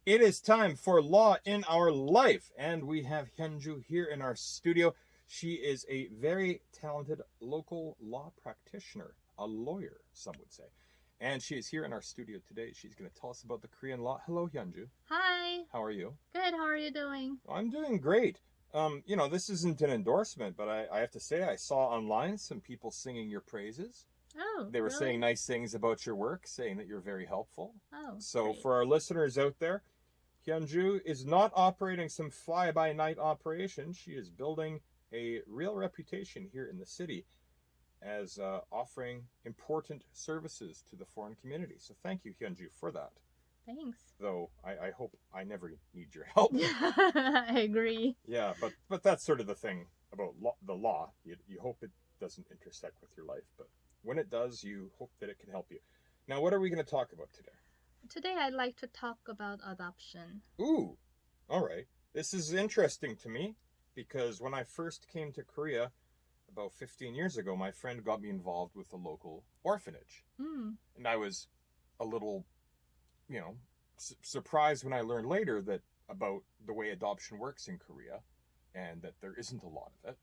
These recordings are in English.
It is time for Law in Our Life, and we have Hyunjoo here in our studio. She is a very talented local law practitioner, a lawyer, some would say. And she is here in our studio today. She's going to tell us about the Korean law. Hello, Hyunjoo. Hi. How are you? Good. How are you doing? I'm doing great. This isn't an endorsement, but I have to say I saw online some people singing your praises. Oh, They were really? saying nice things about your work, saying that you're very helpful. Oh, So great. for our listeners out there, Hyunjoo is not operating some fly-by-night operation. She is building a real reputation here in the city as offering important services to the foreign community. So thank you, Hyunjoo, for that. Thanks. Though I hope I never need your help. I agree. Yeah, but that's sort of the thing about the law. You hope it doesn't intersect with your life, but when it does, you hope that it can help you. Now, what are we going to talk about today? Today I'd like to talk about adoption. Ooh, all right. This is interesting to me because when I first came to Korea about 15 years ago, my friend got me involved with a local orphanage. And I was a little, surprised when I learned later that about the way adoption works in Korea and that there isn't a lot of it.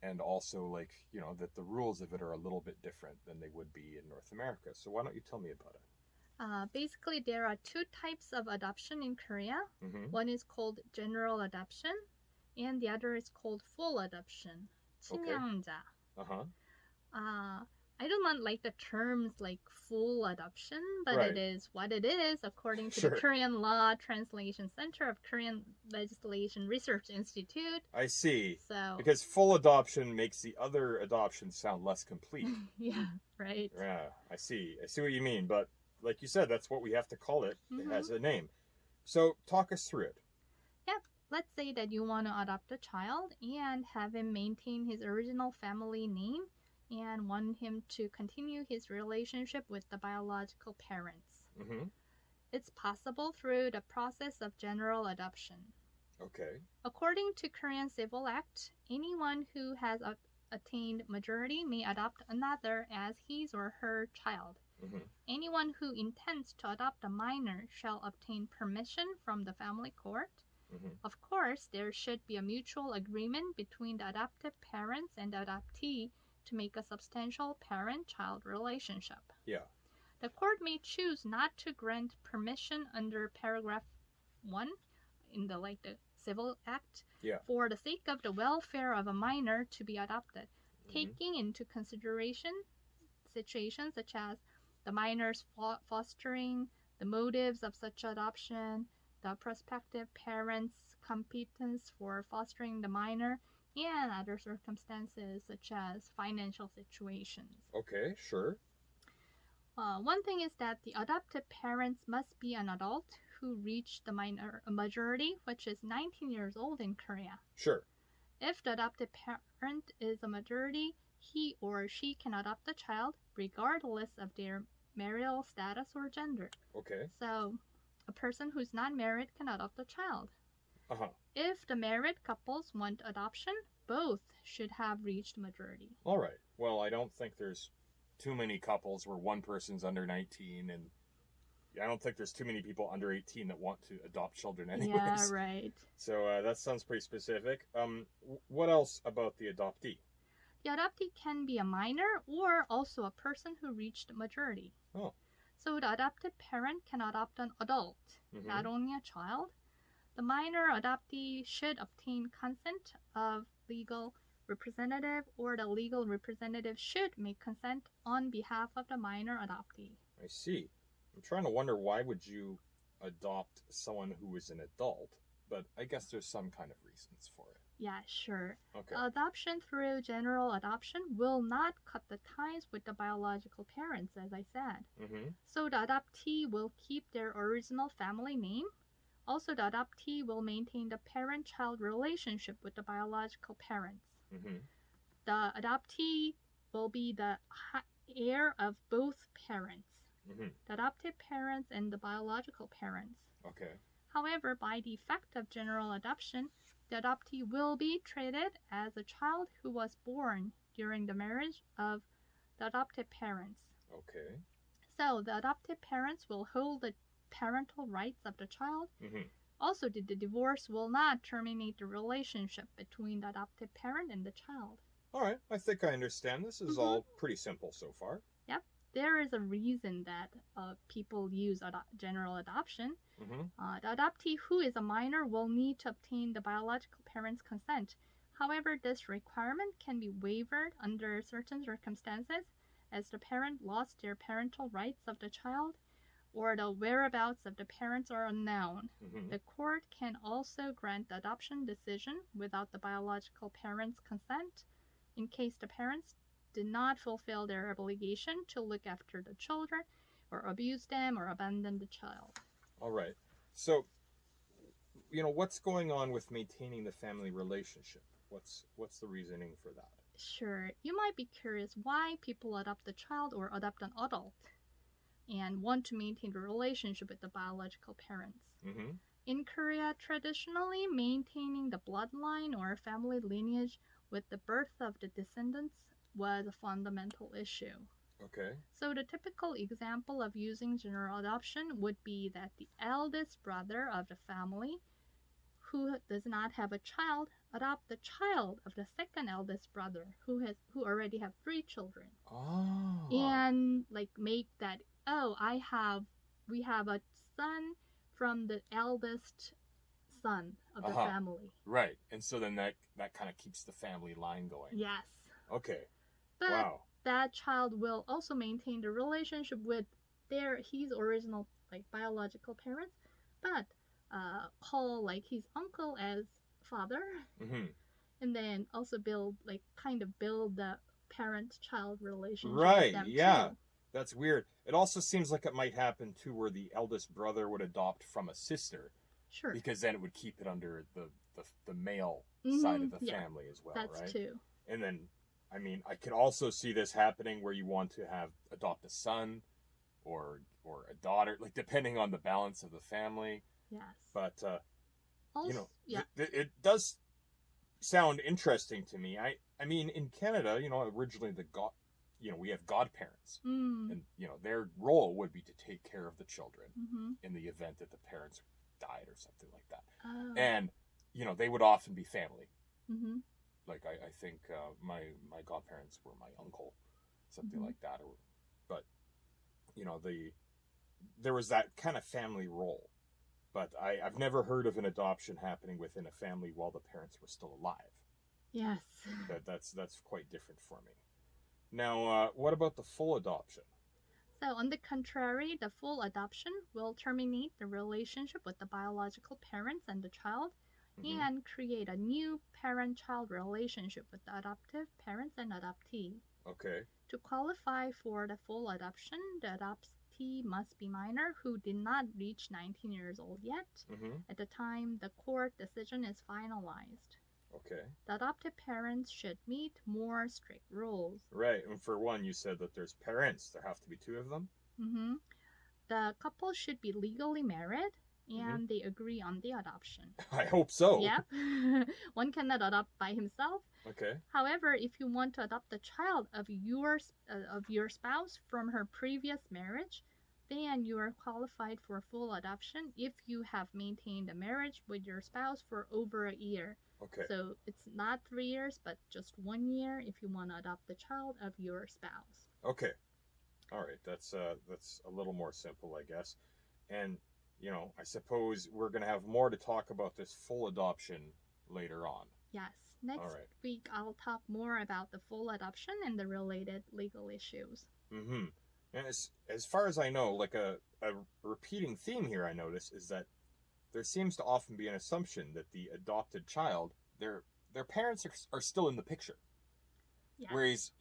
And also, that the rules of it are a little bit different than they would be in North America. So why don't you tell me about it? Basically, there are two types of adoption in Korea. Mm-hmm. One is called general adoption, and the other is called full adoption. 친양자. Uh-huh. I do not like the terms like full adoption, but Right. it is what it is according to Sure. the Korean Law Translation Center of Korean Legislation Research Institute. I see. So Because full adoption makes the other adoption sound less complete. yeah, right. Yeah, I see. I see what you mean. But like you said, that's what we have to call it. It has a name. So talk us through it. Let's say that you want to adopt a child and have him maintain his original family name and want him to continue his relationship with the biological parents. Mm-hmm. It's possible through the process of general adoption. Okay. According to Korean Civil Act, anyone who has attained majority may adopt another as his or her child. Mm-hmm. Anyone who intends to adopt a minor shall obtain permission from the family court. Mm-hmm. Of course, there should be a mutual agreement between the adoptive parents and the adoptee to make a substantial parent-child relationship. Yeah. The court may choose not to grant permission under paragraph 1 in the Civil Act for the sake of the welfare of a minor to be adopted, taking into consideration situations such as the minor's fostering, the motives of such adoption, the prospective parents' competence for fostering the minor, and other circumstances such as financial situations. Okay, sure. One thing is that the adoptive parents must be an adult who reached the minor majority, which is 19 years old in Korea. Sure. If the adoptive parent is a majority, he or she can adopt the child regardless of their marital status or gender. Okay. So, a person who's not married can adopt a child. Uh-huh. If the married couples want adoption, both should have reached majority. All right. Well, I don't think there's too many couples where one person's under 19, and I don't think there's too many people under 18 that want to adopt children anyways. Yeah, right. So that sounds pretty specific. What else about the adoptee? The adoptee can be a minor or also a person who reached majority. Oh. So the adopted parent can adopt an adult, not only a child. The minor adoptee should obtain consent of legal representative, or the legal representative should make consent on behalf of the minor adoptee. I see. I'm trying to wonder, why would you adopt someone who is an adult? But I guess there's some kind of reasons for it. Yeah, sure. Okay. Adoption through general adoption will not cut the ties with the biological parents, as I said. So the adoptee will keep their original family name. Also, the adoptee will maintain the parent-child relationship with the biological parents. The adoptee will be the heir of both parents, the adoptive parents and the biological parents. Okay. However, by the effect of general adoption, the adoptee will be treated as a child who was born during the marriage of the adoptive parents. Okay. So the adoptive parents will hold the parental rights of the child. Mm-hmm. Also, the divorce will not terminate the relationship between the adoptive parent and the child. All right, I think I understand. This is all pretty simple so far. Yep. There is a reason that people use general adoption. The adoptee who is a minor will need to obtain the biological parent's consent. However, this requirement can be waived under certain circumstances, as the parent lost their parental rights of the child, or the whereabouts of the parents are unknown. The court can also grant the adoption decision without the biological parent's consent in case the parents did not fulfill their obligation to look after the children or abuse them or abandon the child. All right. So, what's going on with maintaining the family relationship? What's the reasoning for that? Sure. You might be curious why people adopt a child or adopt an adult and want to maintain the relationship with the biological parents. In Korea, traditionally, maintaining the bloodline or family lineage with the birth of the descendants was a fundamental issue. Okay. So the typical example of using general adoption would be that the eldest brother of the family who does not have a child adopt the child of the second eldest brother who already have 3 children. Oh. And make that, we have a son from the eldest son of the family. Right. And so then that kind of keeps the family line going. Yes. Okay. But that child will also maintain the relationship with his original biological parents, but call his uncle as father, and then also build the parent-child relationship with them too. That's weird. It also seems like it might happen too where the eldest brother would adopt from a sister. Sure. Because then it would keep it under the male side of the family as well, that's right? That's too. And then, I could also see this happening where you want to adopt a son or a daughter, depending on the balance of the family. Yes. But, also, it does sound interesting to me. I mean, in Canada, originally we have godparents. And, their role would be to take care of the children in the event that the parents died or something like that. Oh. And, they would often be family. I think my godparents were my uncle, something like that. But, there was that kind of family role. But I've never heard of an adoption happening within a family while the parents were still alive. Yes. That's quite different for me. Now, what about the full adoption? So, on the contrary, the full adoption will terminate the relationship with the biological parents and the child and create a new parent-child relationship with the adoptive parents and adoptee. Okay. To qualify for the full adoption, the adoptee must be minor who did not reach 19 years old yet at the time the court decision is finalized. Okay. The adoptive parents should meet more strict rules. Right, and for one, you said that there's parents. There have to be 2 of them? The couple should be legally married, and they agree on the adoption. I hope so. Yep. One cannot adopt by himself. Okay. However, if you want to adopt a child of your spouse from her previous marriage, then you are qualified for full adoption if you have maintained a marriage with your spouse for over a year. Okay. So it's not 3 years, but just 1 year if you want to adopt the child of your spouse. Okay. All right. That's a little more simple, I guess. And, I suppose we're going to have more to talk about this full adoption later on. Yes. Next week, I'll talk more about the full adoption and the related legal issues. And as far as I know, a repeating theme here I notice is that there seems to often be an assumption that the adopted child, their parents are still in the picture. Yes. Whereas,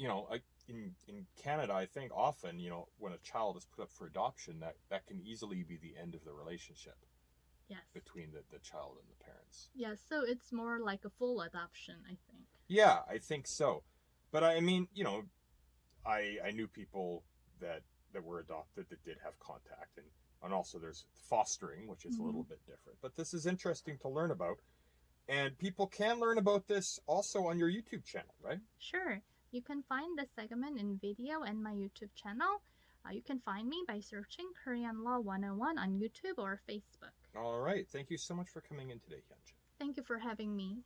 in Canada, I think often, when a child is put up for adoption, that can easily be the end of the relationship. Yes. Between the child and the parents. Yes, so it's more like a full adoption, I think. Yeah, I think so. But I mean, I knew people that were adopted that did have contact, and also there's fostering, which is a little bit different. But this is interesting to learn about, and people can learn about this also on your YouTube channel, right? Sure. You can find the segment in video and my YouTube channel. You can find me by searching Korean Law 101 on YouTube or Facebook. All right. Thank you so much for coming in today, Hyunjoo. Thank you for having me.